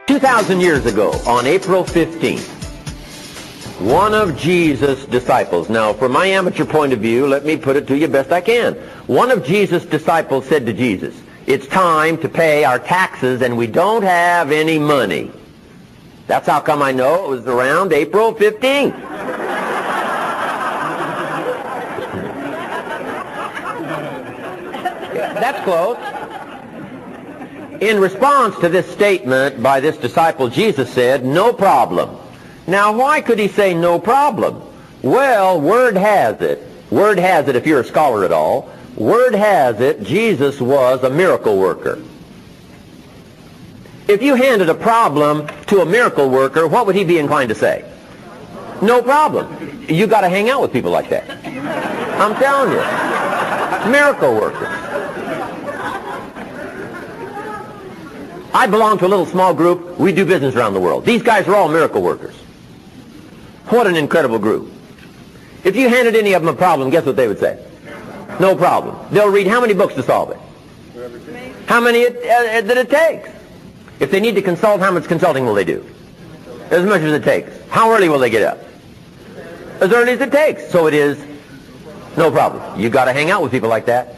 2,000 years ago, on April 15th, one of Jesus' disciples, now from my amateur point of view, let me put it to you best I can. One of Jesus' disciples said to Jesus, "It's time to pay our taxes and we don't have any money." That's how come I know it was around April 15th. That's close. In response to this statement by this disciple, Jesus said, "No problem." Now, why could he say no problem? Well, word has it, if you're a scholar at all, word has it, Jesus was a miracle worker. If you handed a problem to a miracle worker, what would he be inclined to say? No problem. You got to hang out with people like that. I'm telling you. Miracle workers. I belong to a little small group. We do business around the world. These guys are all miracle workers. What an incredible group. If you handed any of them a problem, guess what they would say? No problem. They'll read how many books to solve it? How many that it takes. If they need to consult, how much consulting will they do? As much as it takes. How early will they get up? As early as it takes. So it is no problem. You've got to hang out with people like that.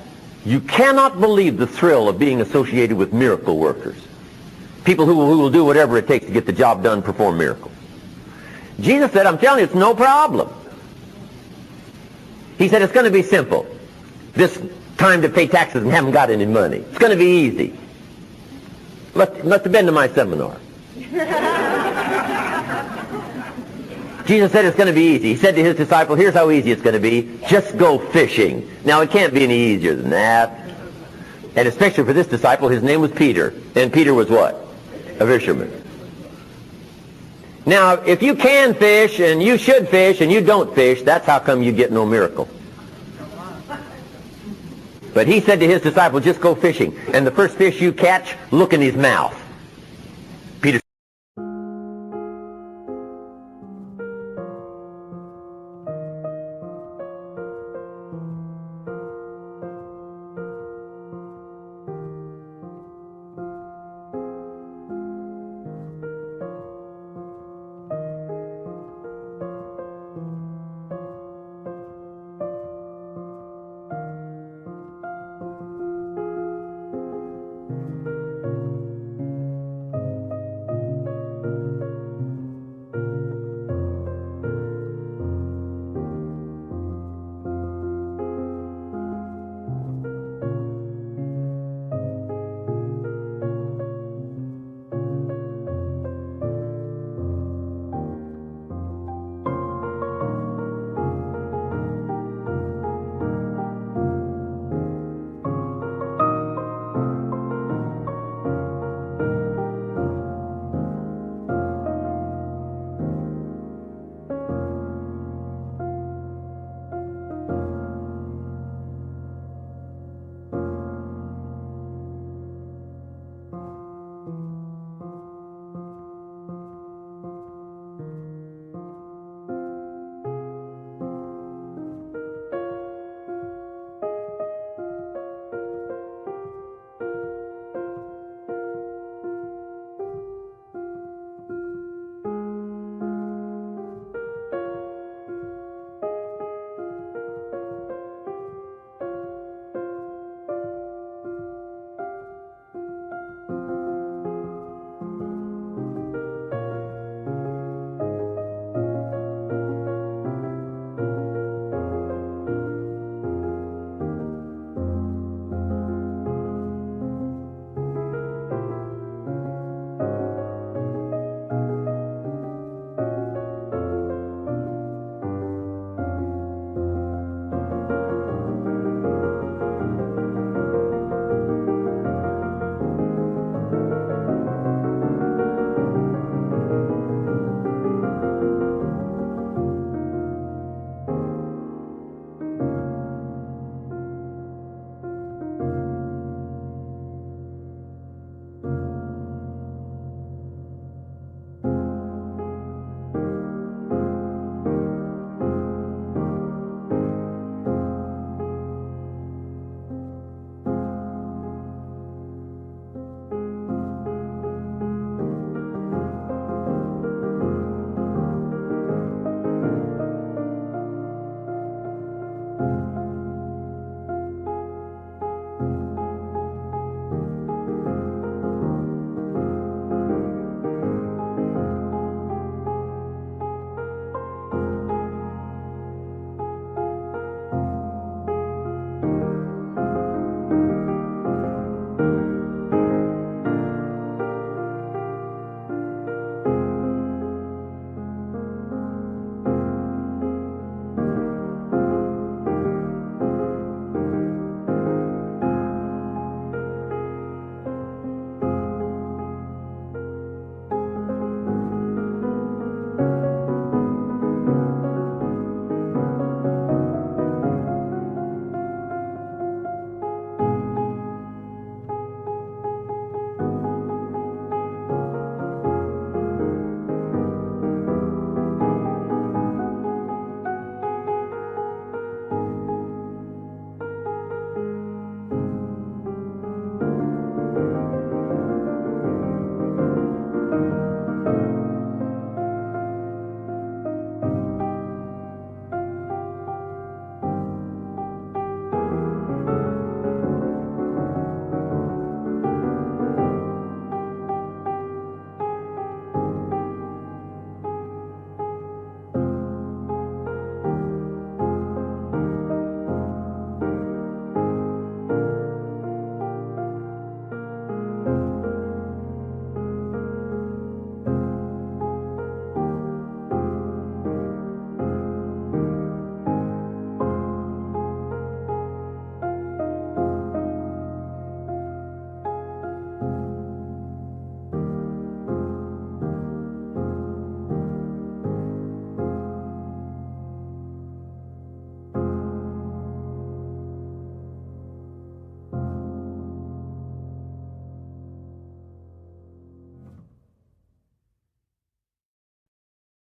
You cannot believe the thrill of being associated with miracle workers. People who will do whatever it takes to get the job done, perform miracles. Jesus said, "I'm telling you, it's no problem." He said, "It's going to be simple. This time to pay taxes and haven't got any money. It's going to be easy." Must have been to my seminar. Jesus said it's going to be easy. He said to his disciple, "Here's how easy it's going to be. Just go fishing." Now, it can't be any easier than that. And especially for this disciple, his name was Peter. And Peter was what? A fisherman. Now, if you can fish, and you should fish, and you don't fish, that's how come you get no miracle. But he said to his disciple, "Just go fishing. And the first fish you catch, look in his mouth." Peter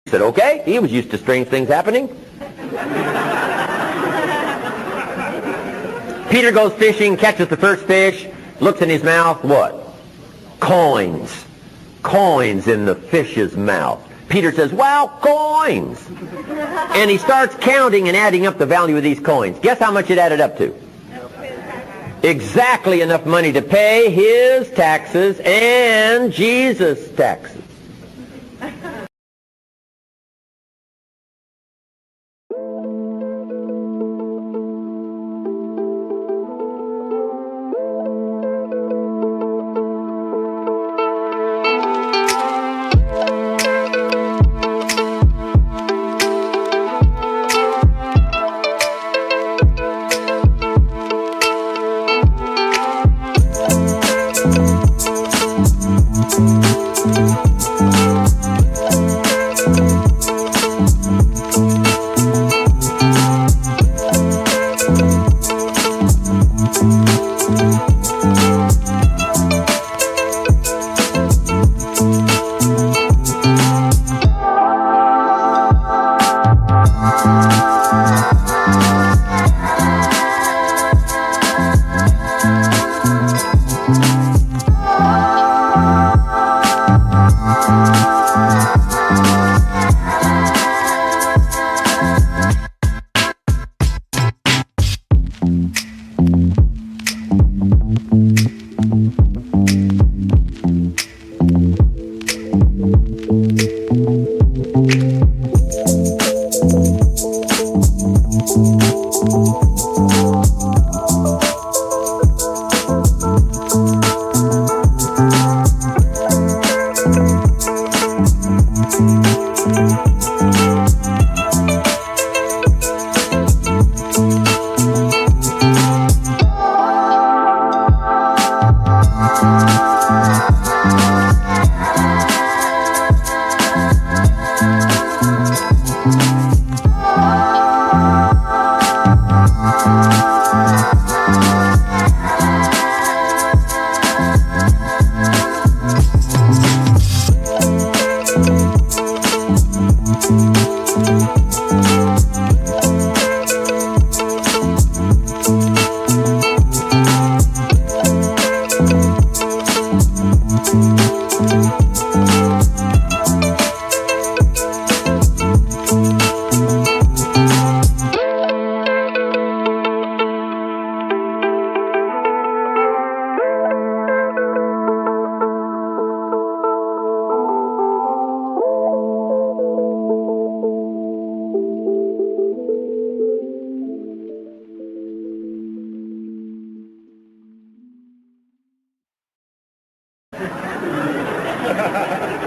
said, okay. He was used to strange things happening. Peter goes fishing, catches the first fish, looks in his mouth, what? Coins. Coins in the fish's mouth. Peter says, wow, coins. And he starts counting and adding up the value of these coins. Guess how much it added up to? Exactly enough money to pay his taxes and Jesus' taxes.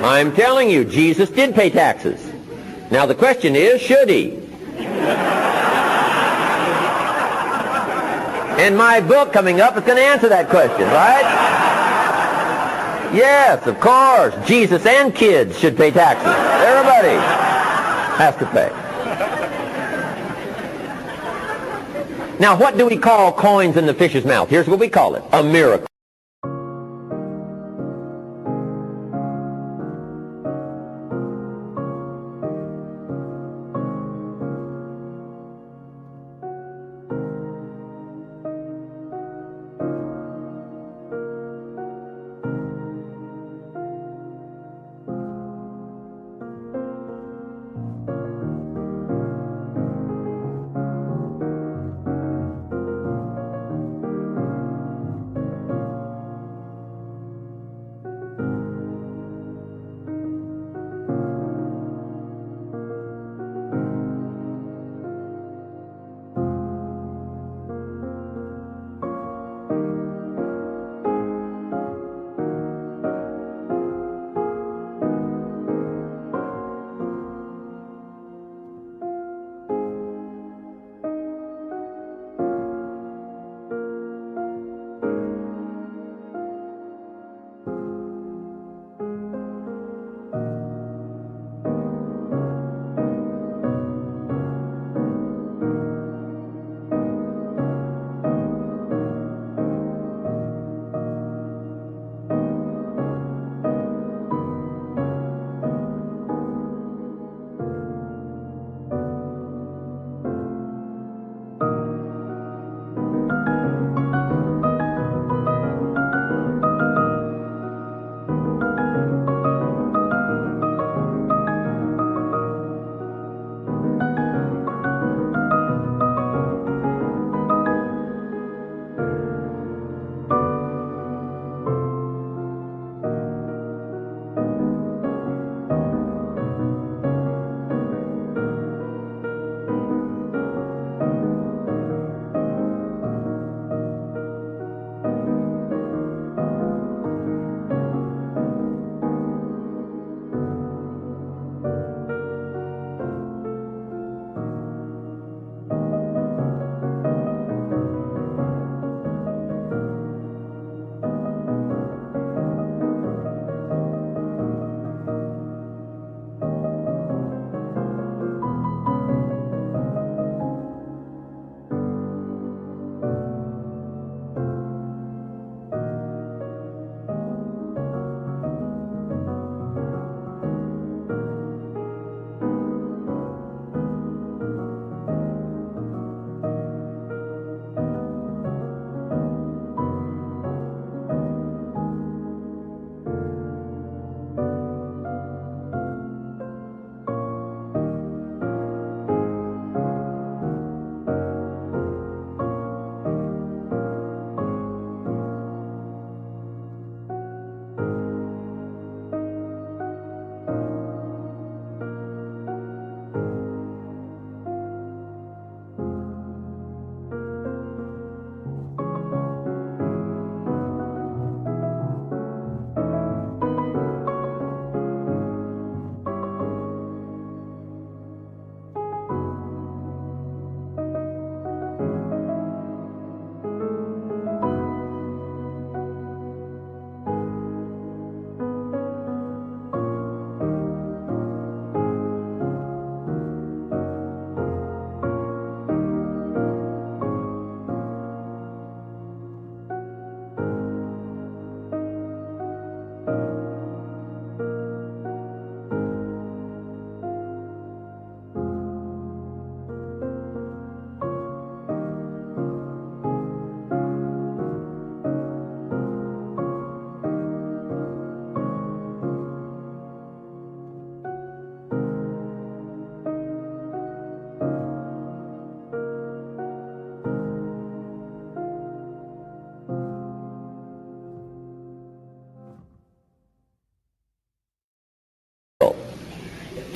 I'm telling you, Jesus did pay taxes. Now the question is, should he? And my book coming up is going to answer that question, right? Yes, of course. Jesus and kids should pay taxes. Everybody has to pay. Now, what do we call coins in the fish's mouth? Here's what we call it: a miracle.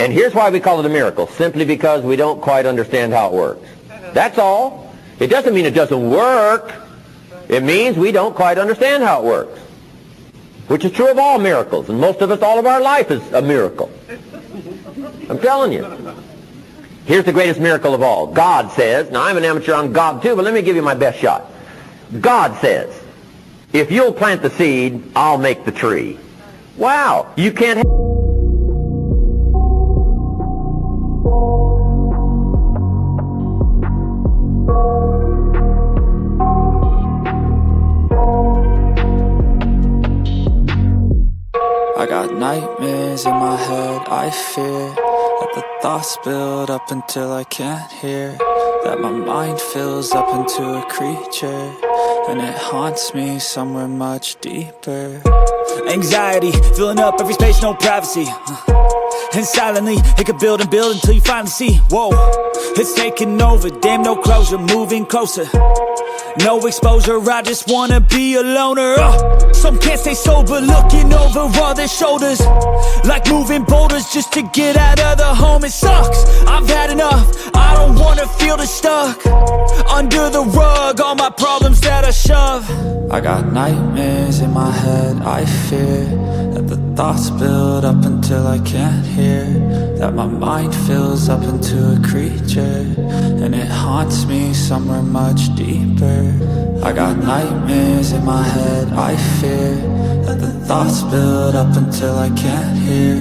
And here's why we call it a miracle, simply because we don't quite understand how it works. That's all. It doesn't mean it doesn't work. It means we don't quite understand how it works, which is true of all miracles, and most of us, all of our life is a miracle. I'm telling you. Here's the greatest miracle of all. God says, now I'm an amateur on God too, but let me give you my best shot. God says, if you'll plant the seed, I'll make the tree. Wow, you can't have... I got nightmares in my head, I fear that the thoughts build up until I can't hear, that my mind fills up into a creature, and it haunts me somewhere much deeper. Anxiety, filling up every space, no privacy. And silently, it could build and build until you finally see, whoa, it's taking over, damn no closure, moving closer. No exposure, I just wanna be a loner. Some can't stay sober, looking over all their shoulders, like moving boulders just to get out of the home. It sucks, I've had enough, I don't wanna feel the stuck under the rug, all my problems that I shove. I got nightmares in my head, I fear that the thoughts build up until I can't hear, that my mind fills up into a creature, and it haunts me somewhere much deeper. I got nightmares in my head, I fear that the thoughts build up until I can't hear,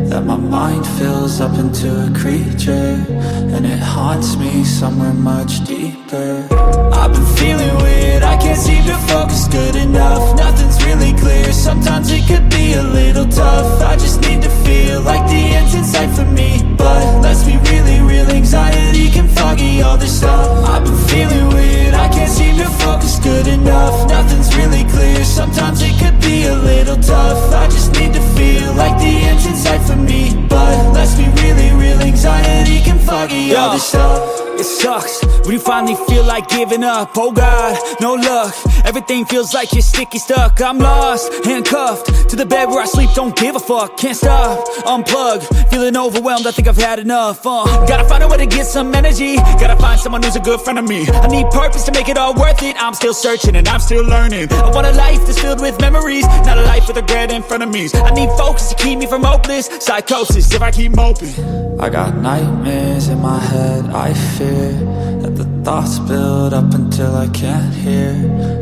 that my mind fills up into a creature, and it haunts me somewhere much deeper. I've been feeling weird, I can't seem to focus good enough. Nothing's really clear, sometimes it could be a little tough. I just need to feel like the end's in sight for me, but let's be really real, anxiety can foggy all this stuff. I've been feeling weird, I can't seem to focus good enough. Nothing's really clear, sometimes it could be a little tough. I just need to feel like the end's in sight for me, but let's be really real, anxiety can foggy all this stuff. It sucks when you finally feel like giving up. Oh God, no luck, everything feels like you're sticky stuck. I'm lost, handcuffed to the bed where I sleep, don't give a fuck. Can't stop, unplug, feeling overwhelmed, I think I've had enough. Gotta find a way to get some energy, gotta find someone who's a good friend of me. I need purpose to make it all worth it, I'm still searching and I'm still learning. I want a life that's filled with memories, not a life with regret in front of me. I need focus to keep me from hopeless psychosis if I keep moping. I got nightmares in my head, I fear that the thoughts build up until I can't hear,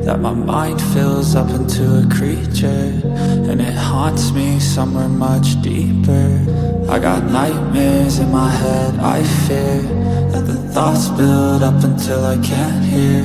that my mind fills up into a creature, and it haunts me somewhere much deeper. I got nightmares in my head, I fear that the thoughts build up until I can't hear,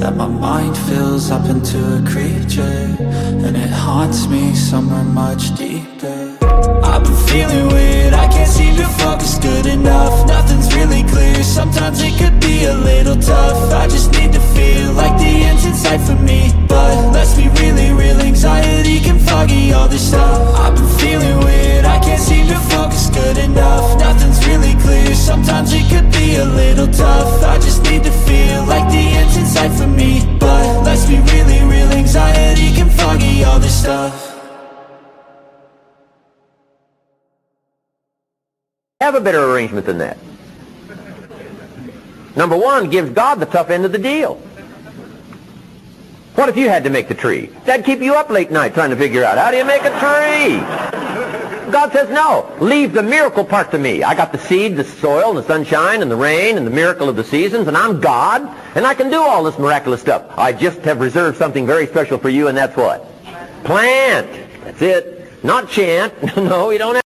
that my mind fills up into a creature, and it haunts me somewhere much deeper. I've been feeling weird, I can't seem to focus good enough. Nothing's really clear, sometimes it could be a little tough. I just need to feel like the end's in sight for me, but let's be really real, anxiety can foggy all this stuff. I've been feeling weird, I can't seem to focus good enough. Nothing's really clear, sometimes it could be a little tough. I just need to feel like the end's in sight for me, but let's be really real, anxiety can foggy all this stuff. Have a better arrangement than that. Number one gives God the tough end of the deal. What if you had to make the tree? That'd keep you up late night trying to figure out, how do you make a tree? God says, no, leave the miracle part to me. I got the seed, the soil, and the sunshine, and the rain, and the miracle of the seasons, and I'm God, and I can do all this miraculous stuff. I just have reserved something very special for you, and that's what? Plant. That's it. Not chant. No, you don't have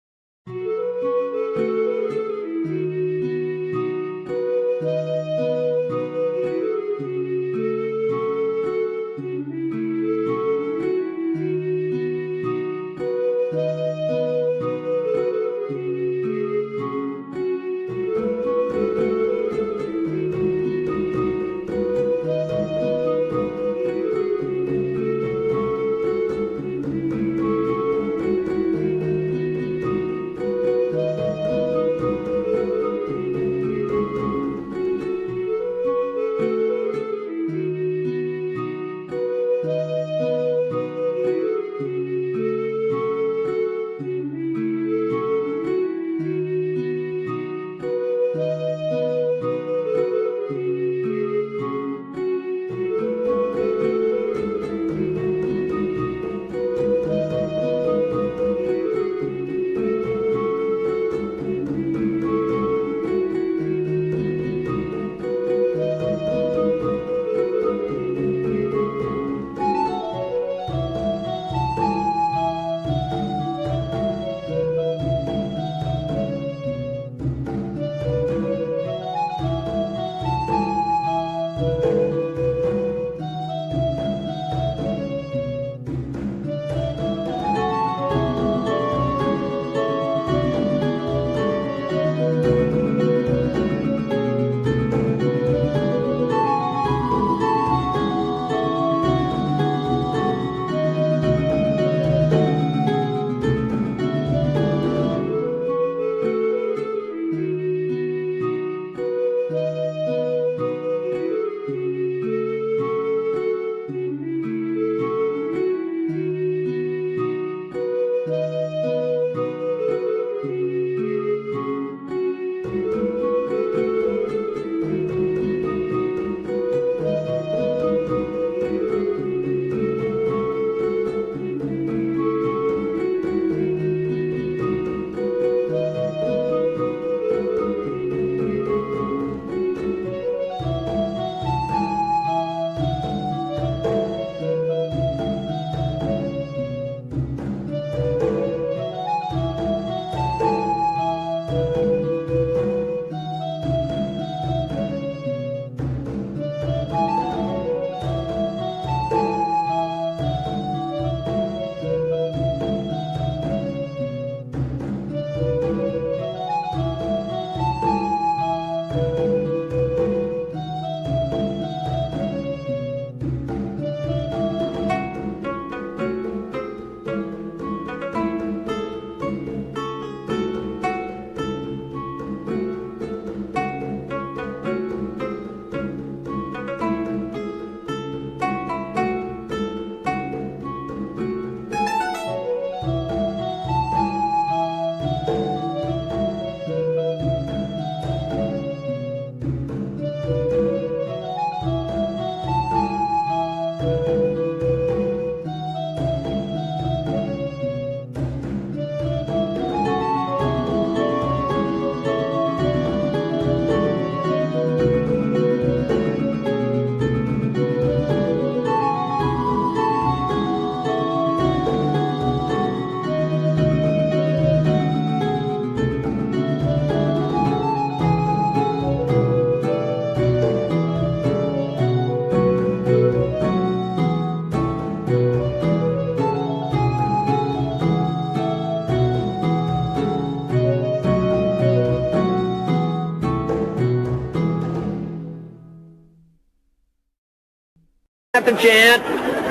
to chant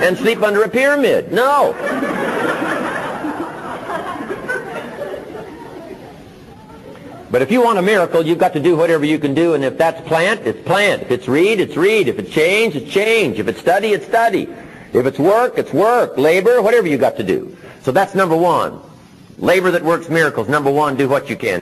and sleep under a pyramid. No. But if you want a miracle, you've got to do whatever you can do, and if that's plant, it's plant. If it's read, it's read. If it's change, it's change. If it's study, it's study. If it's work, it's work. Labor, whatever you got to do. So that's number one. Labor that works miracles. Number one, do what you can.